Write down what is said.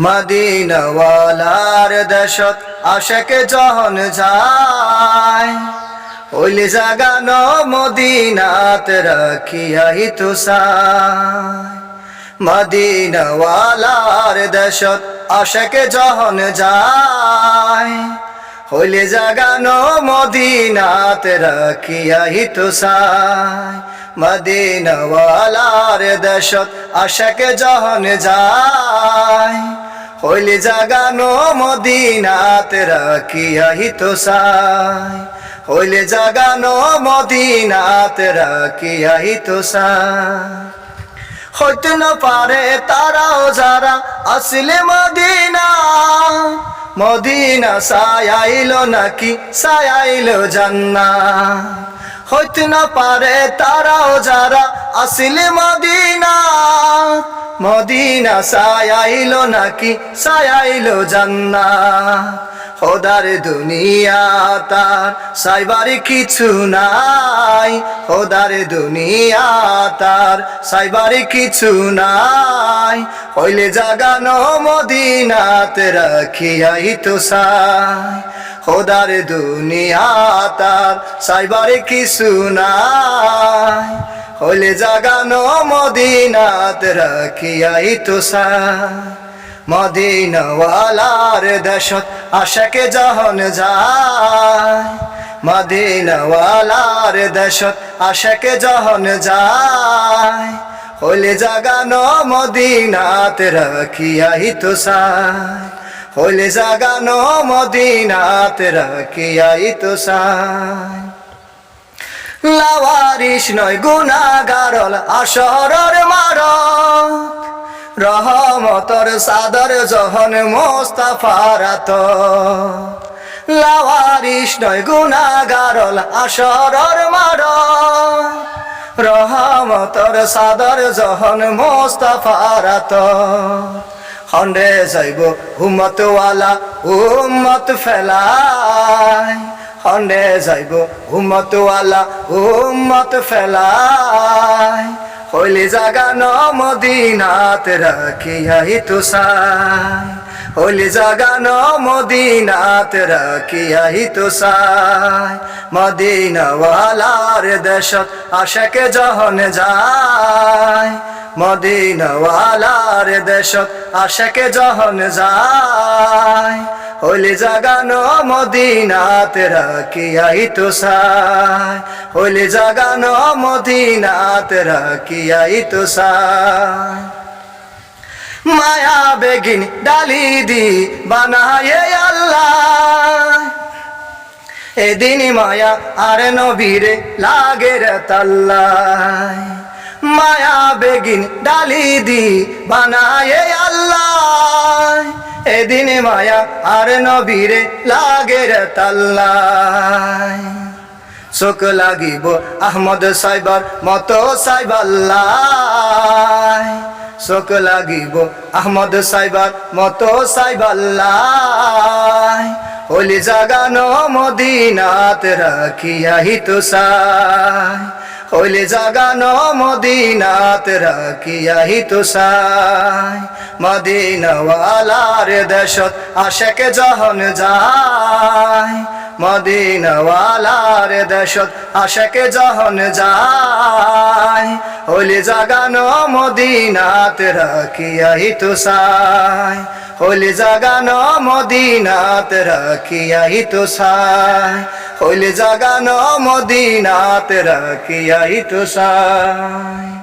মদিনাওয়ালার দেশত আশেকে যখন যায়, ওইলে জাগানো মদিনাত রাখিয়াই তো চায়। মদিনাওয়ালার দেশত আশেকে যখন যায়, হইলে জাগানো মদিনাত রাখিয়াই তো চায়। মদিনাওয়ালার দেশত আশেকে যখন যায়, হইলে জাগানো মদিনাত রাখিয়াই তো চায়। হইলে জাগানো মদিনাত রাখিয়াই তো চায়। হইতে না পারে তারাও যারা আসলে মদিনা, মদিনা সায়াইলো নাকি সায়াইলো জান্নাত। হইতে না পারে তারাও যারা আসলে মদিনা, মদিনা সায়াইলো নাকি সায়াইলো জান্নাত। খোদার দুনিয়া তার সাইবার কিছু নাই, খোদার দুনিয়া তার সাইবার কিছু নাই। হইলে জাগানো মদিনাত রাখিয়াই তো চায়। খোদার দুনিয়া তার সাইবার কিছু নাই, হইলে জাগানো মদিনাত রাখিয়াই তো চায়। মদিনাওয়ালার দেশত আশেকে যখন যায়, মদিনাওয়ালার দেশত আশেকে যখন যায়, হইলে জাগানো মদিনাত রাখিয়াই তো চায়। হইলে জাগানো মদিনাত রাখিয়াই তো চায়। লাওয়ারিস নয় গুনাহগারল আসরর মারত, রহমতর সাদর যখন মোস্তাফার আত। লাওয়ারিস নয় গুনাহগারল আসরর মারত, রহমতর সাদর যখন মোস্তাফার আত। খন্ডে যাইব উম্মতওয়ালা উম্মত ফেলায়, খন্ডে যাইব উম্মতওয়ালা উম্মত ফেলায়। হইলে জাগানো মদিনাত রাখিয়াই তো চায়। হইলে জাগানো মদিনাত রাখিয়াই তো চায়। মদিনাওয়ালার দেশত আশেকে যখন যায়, মদিনাওয়ালার দেশত আশেকে যখন যায়, হইলে জাগানো মদিনাত রাখিয়াই তো চায়। হইলে জাগানো মদিনাত রাখিয়াই তো চায়। মায়া বেগিন ডালি দি বানায়ে আল্লাহ, এদিন মায়া আর নবীরে লাগে রে তাল্লায়। মায়া বেগিন ডালি দি বানায়ে আল্লাহ, এদিন মায়া আর নবীরে লাগে রে তাল্লায়। চোখ লাগিব আহমদ সাইবার মতো সাইবাল্লাহ, চোখ লাগিব আহমদ সাইবার মতো সাইবাল্লাহ। হইলে জাগানো মদিনাত রাখিয়াই তো চায়। হইলে জাগানো মদিনাত রাখিয়াই তো চায়। মদিনাওয়ালার দেশত আশেকে যখন যায়, মদিনাওয়ালার দেশত আশেকে যখন যায়, হইলে জাগানো মদিনাত রাখিয়াই তো চায়। হইলে জাগানো মদিনাত রাখিয়াই তো চায়। হইলে জাগানো মদিনাত রাখিয়াই তো চায়।